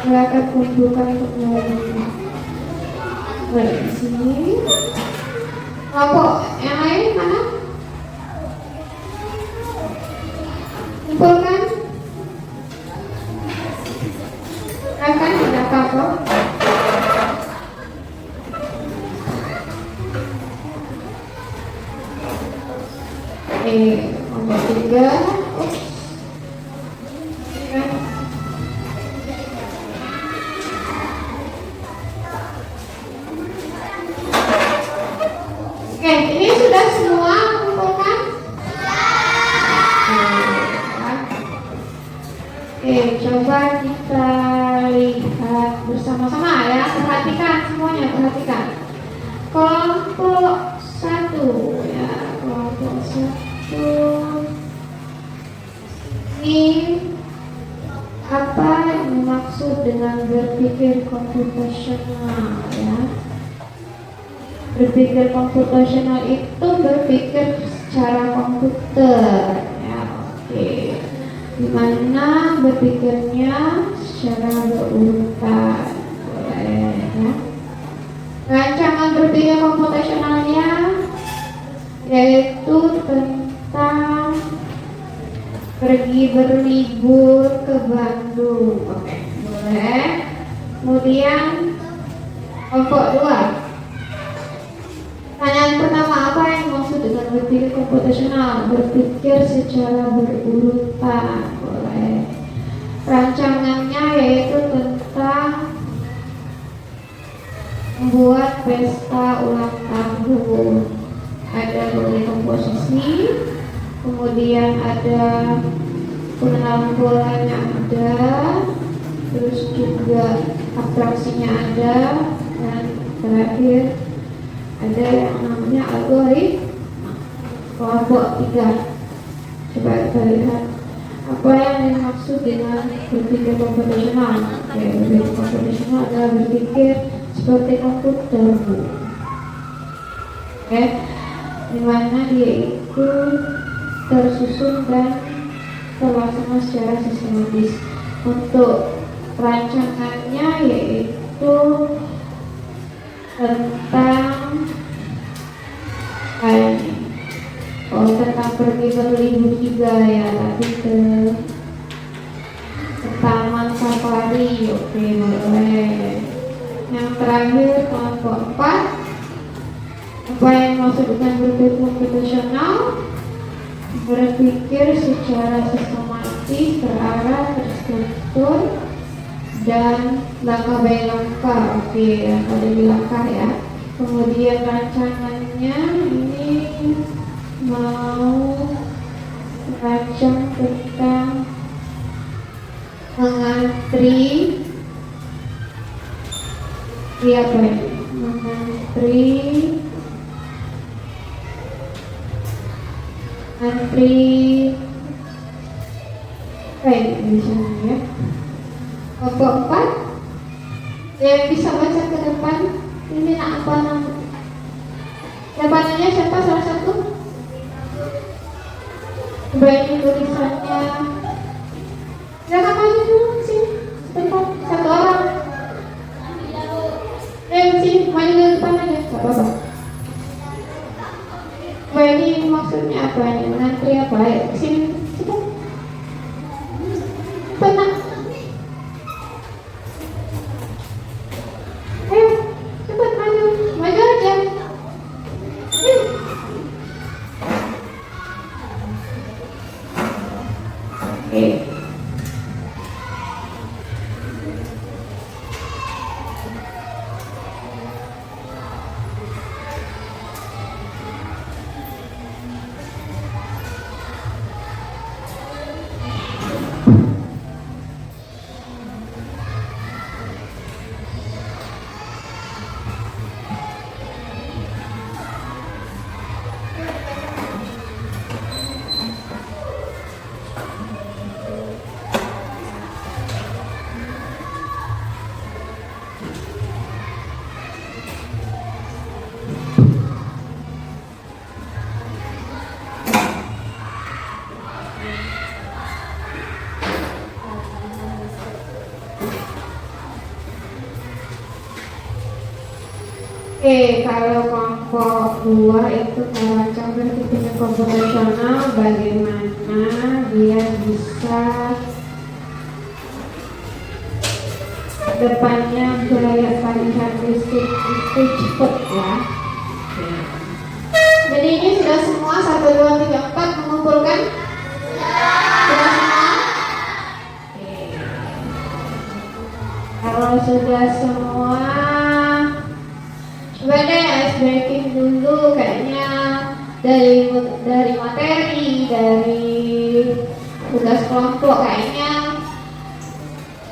Silakan kumpulkan kembali. Baik, di sini. Kelompok yang lain mana? Kumpulkan. Akan tidak apa-apa. Nomor 3. Oke, ini sudah semua kumpulkan? Oke, coba kita lihat bersama-sama ya. Perhatikan semuanya, perhatikan. Kelompok 1 ya, kelompok 1. Ini apa yang dimaksud dengan berpikir komputasional ya? Berpikir komputasional itu berpikir secara komputer ya, oke. Dimana berpikirnya secara berurutan, boleh ya. Rancangan berpikir komputasionalnya yaitu tentang pergi berlibur ke Bandung, oke, boleh. Kemudian kelompok 2. Pertanyaan pertama, apa yang dimaksud dengan berpikir komputasional? Berpikir secara berurutan. Boleh. Rancangannya yaitu tentang membuat pesta ulang tahun. Ada berbagai komposisi, kemudian ada pengenalan polanya ada, terus juga atraksinya ada, dan terakhir ada yang namanya algoritma. Kelompok 3. Coba kita lihat apa yang dimaksud dengan berpikir komputasional. Berpikir komputasional adalah berpikir seperti komputer, dimana dia itu tersusun dan terlaksana secara sistematis. Untuk rancangannya yaitu tentang tentang pergi berlibur juga ya, tadi ke taman safari. Oke, boleh. Yang terakhir kelompok 4, apa yang maksud dengan berpikir komputasional? Berpikir secara sistematis, terarah, terstruktur, dan langkah by langkah. Oke, langkah demi langkah ya. Kemudian rancangannya ini mau rancang tentang mengantri apa ya? Antri baik misalnya ya. Kelompok 4 yang bisa baca ke depan ini apa nama? Depannya siapa salah satu? Coba ini tulisannya. Silakan maju dulu sini. Sebentar, satu orang. Sini maju ke depan aja, nggak apa-apa. Coba ini maksudnya apa ini? Mengantri apa? Ayo sini, cepat. Tenang. Ayo, cepat maju aja. Ayo. Oke. Oke, kalau kelompok 2 itu merancang berpikir komputasional, bagaimana dia bisa depannya gaya palihan listrik itu cepat ya. Jadi ini sudah semua 1, 2, 3, 4 mengumpulkan? Sudah semua? Oke. Kalau sudah semua, coba deh ice breaking dulu kayaknya dari materi, dari tugas kelompok kayaknya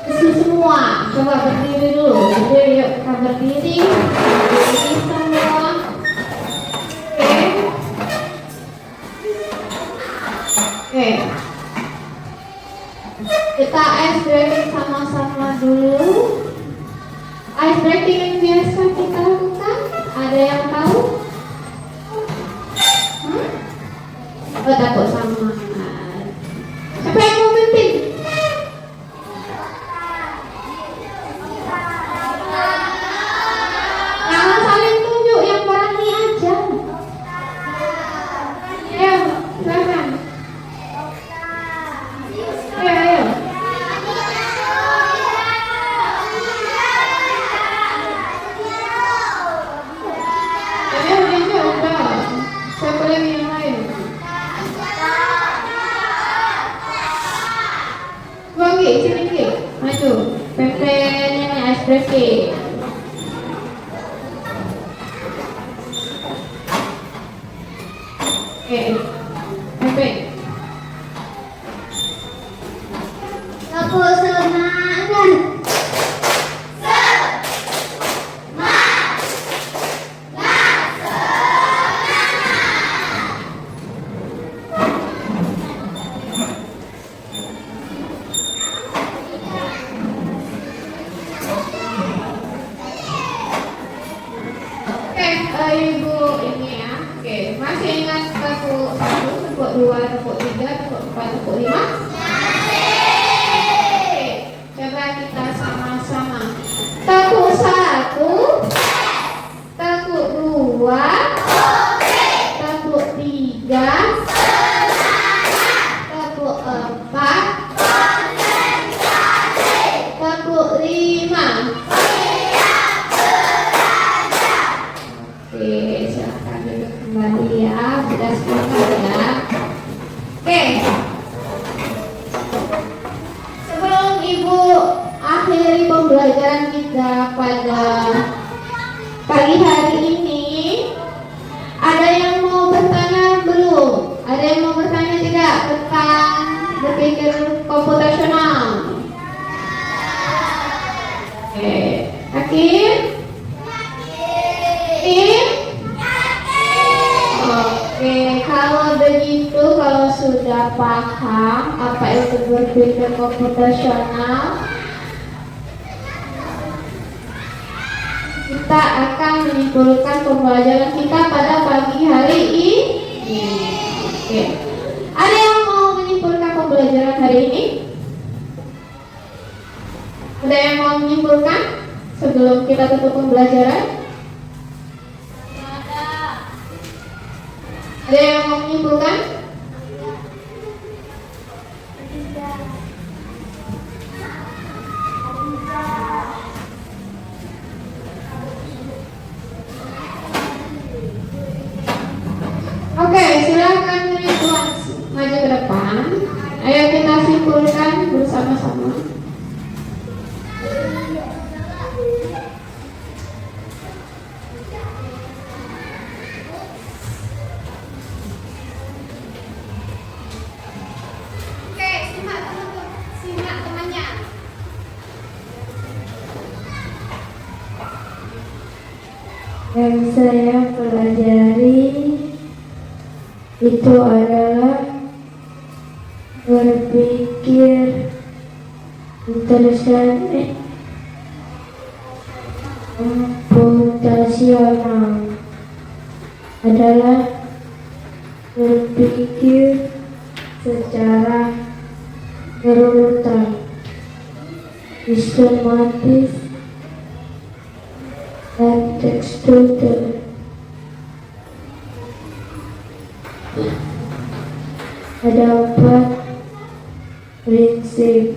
isi semua. Coba berdiri dulu. Jadi yuk kita berdiri semua. Oke. Kita ice breaking sama-sama dulu. Ice breaking yang biasa kita lakukan, ada yang tahu? Oh, takut sama. Siapa yang mau mimpin? Jangan saling tunjuk, yang berani aja. Ayo, silakan. Ayo. ice breaking. Oke, camping. Tepuk semangat. Oke, ibu ini ya. Oke, masih ingat tepuk 1, tepuk 2, tepuk 3, tepuk 4, tepuk 5? Masih. Coba kita sama-sama. Tepuk 1, tepuk 2, tepuk 3, tepuk 4, tepuk 5. Oke, silakan duduk kembali ya, sudah sepakat ya. Oke, sebelum ibu akhiri pembelajaran kita pada pagi hari ini, ada yang mau bertanya belum? Ada yang mau bertanya tidak tentang berpikir komputasional? Oke, yakin? Oke, kalau begitu, kalau sudah paham apa itu berpikir komputasional, kita akan menyimpulkan pembelajaran kita pada pagi hari ini. Oke, ada yang mau menyimpulkan pembelajaran hari ini? Ada yang mau menyimpulkan sebelum kita tutup pembelajaran? Ada yang mau menyimpulkan? Oke, silakan Ridwan maju ke depan. Ayo kita simpulkan bersama-sama. Simak temannya. Yang saya pelajari itu adalah berpikir komputasional adalah berpikir secara berurutan, sistematis, dan terstruktur. Ada 4 prinsip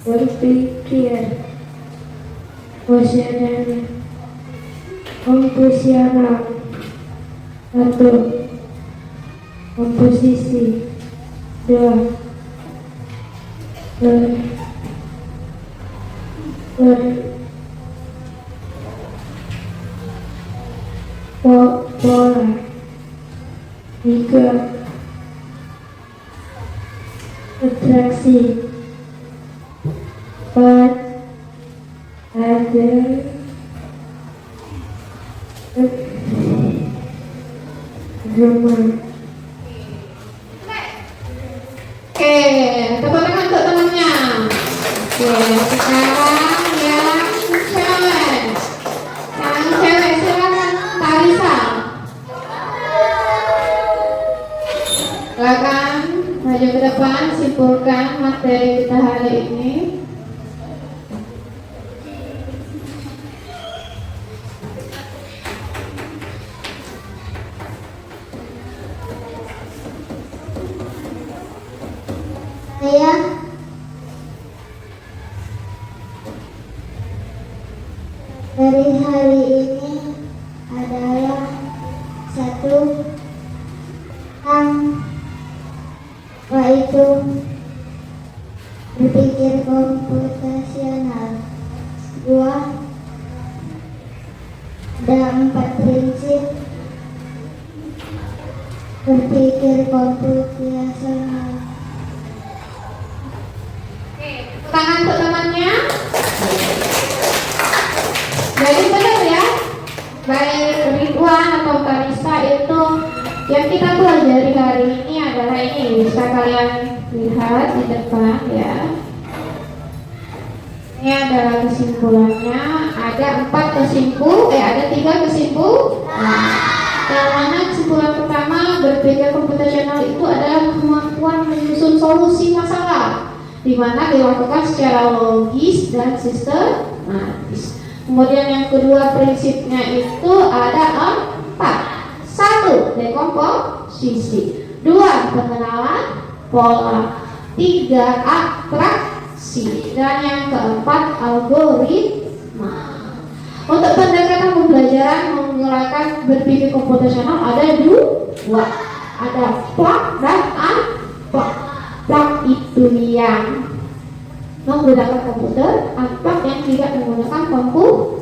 berpikir komputasional. 1. Komposisi. 2. Pola. 3. Atraksi. 4. Ada German. Oke, tepuk tangan untuk temannya. Oke, sekarang yang cewek. Yang cewek silakan Tarisa. Silakan maju ke depan, simpulkan materi kita hari ini. Saya dari hari ini adalah 1 yaitu berpikir komputasional. berpikir komputasional. Tangan untuk temannya. Jadi benar ya, baik Ridwan atau Karisa itu yang kita pelajari hari ini adalah ini, bisa kalian lihat di depan ya. Ini adalah kesimpulannya. Ada 3 kesimpulan. Yang mana kesimpulan pertama, berpikir komputasional itu adalah kemampuan menyusun solusi masalah, di mana dilakukan secara logis dan sistematis. Kemudian yang kedua, prinsipnya itu ada 4. 1. Dekomposisi. 2. Pengenalan pola. 3. Abstraksi. Dan yang keempat, algoritma. Untuk pendekatan pembelajaran menggunakan berpikir komputasional ada 2. Ada plug dan unplug. Plug itu yang menggunakan komputer, unplug yang tidak menggunakan komputer.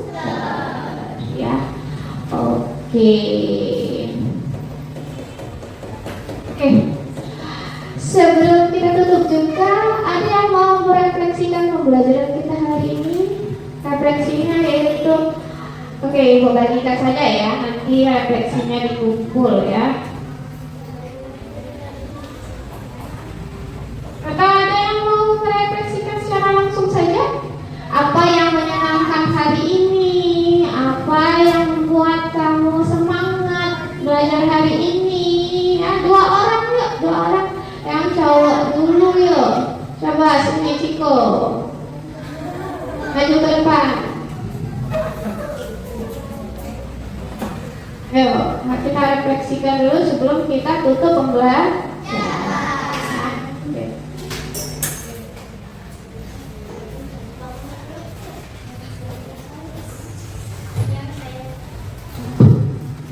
Ya, oke. Sebelum kita tutup juga, ada yang mau merefleksikan pembelajaran kita hari ini? Refleksinya yaitu, Ibu bagikan saja ya, nanti refleksinya dikumpul ya. Atau ada yang mau merefleksikan secara langsung saja? Apa yang menyenangkan hari ini? Apa yang membuat kamu semangat belajar hari ini? Ya, 2 orang yuk, 2 orang. Yang cowok dulu yuk. Coba sini Ciko. Maju ke depan. Ayo, kita refleksikan dulu sebelum kita tutup pembelajaran.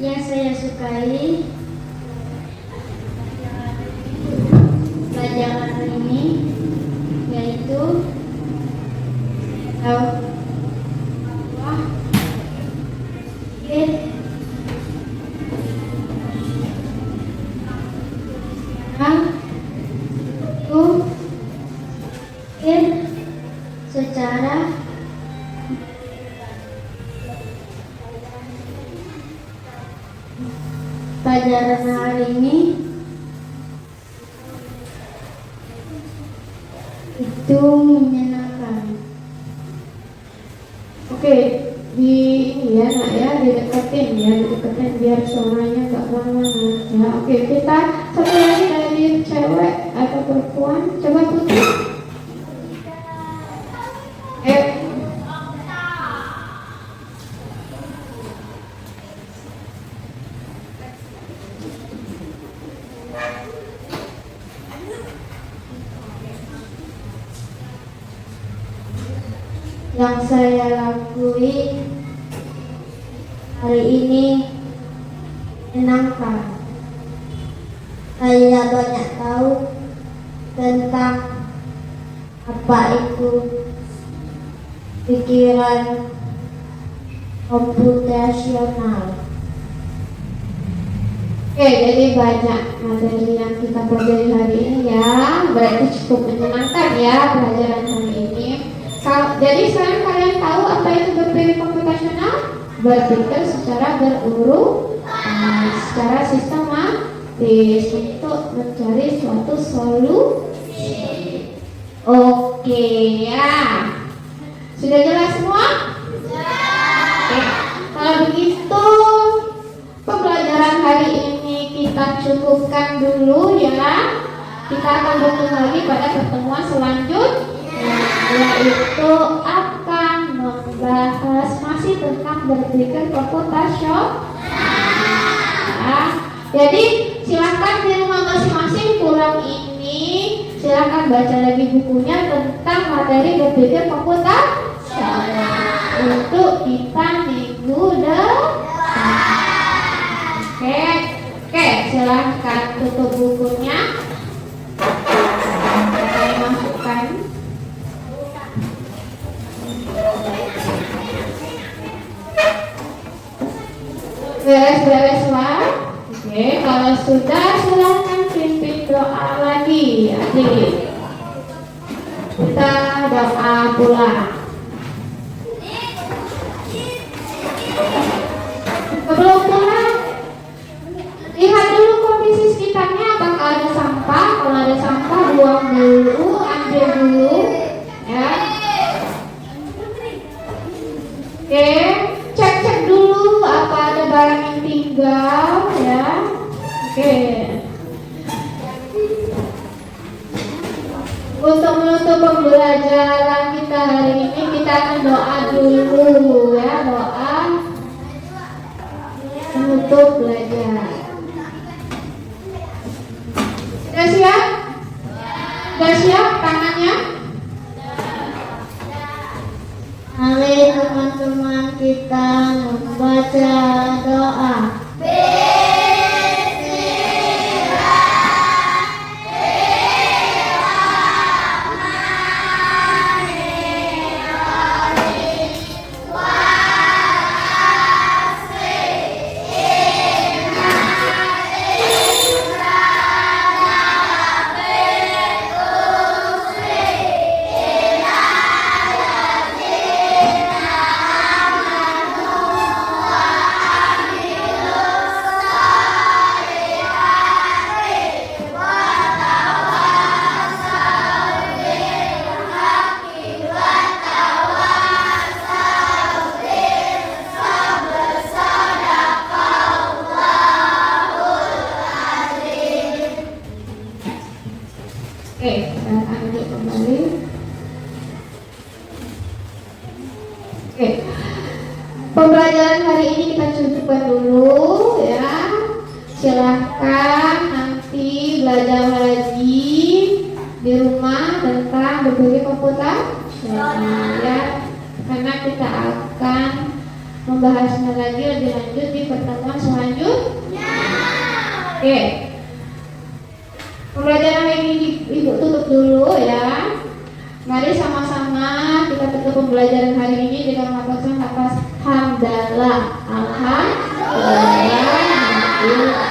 Yang saya sukai pelajaran ini yaitu secara pelajaran hari ini itu menyenangkan. Oke, di ini ya nak ya, dideketin biar suaranya gak kemana-mana ya. Oke, kita satu lagi dari cewek atau perempuan, coba Putri. Yang saya lakui hari ini menyenangkan. Saya banyak tahu tentang apa itu pikiran komputasional. Oke, jadi banyak materi yang kita pelajari hari ini ya. Berarti cukup menyenangkan ya pelajaran hari ini. Jadi sekarang kalian tahu apa itu berpikir komputasional? Berpikir secara berurut, secara sistematis untuk mencari suatu solusi. Oke ya, sudah jelas semua? Oke. Kalau begitu pembelajaran hari ini kita cukupkan dulu ya. Kita akan bertemu lagi pada pertemuan selanjutnya, yaitu akan membahas masih tentang berpikir komputasional. Jadi silakan di rumah masing-masing pulang ini, silakan baca lagi bukunya tentang materi berpikir komputasional untuk kita minggu depan. Oke, silakan tutup bukunya. Saya masukkan. Beres-beres lah, ya. Oke, kalau sudah silahkan pimpin doa lagi. Adik, kita doa pulang. Sebelum pulang, lihat dulu kondisi sekitarnya, apakah ada sampah. Kalau ada sampah, buang dulu, ambil dulu, ya. Oke, cek dulu apa ada barang yang tinggal, ya. Oke. Untuk menutup pembelajaran kita hari ini, kita akan doa dulu, ya, doa menutup belajar. Sudah siap? Sudah siap tangannya? Mari teman-teman kita membaca doa. Oke, kita akan duduk kembali. Oke, pembelajaran hari ini kita cukupkan dulu, ya. Silahkan nanti belajar lagi di rumah tentang berbagai komputer, ya. Karena kita akan membahasnya lagi lebih lanjut di pertemuan selanjutnya. Oke. Pembelajaran ini Ibu tutup dulu, ya. Mari sama-sama kita tutup pembelajaran hari ini dengan melafazkan lafaz hamdalah. Alhamdulillah.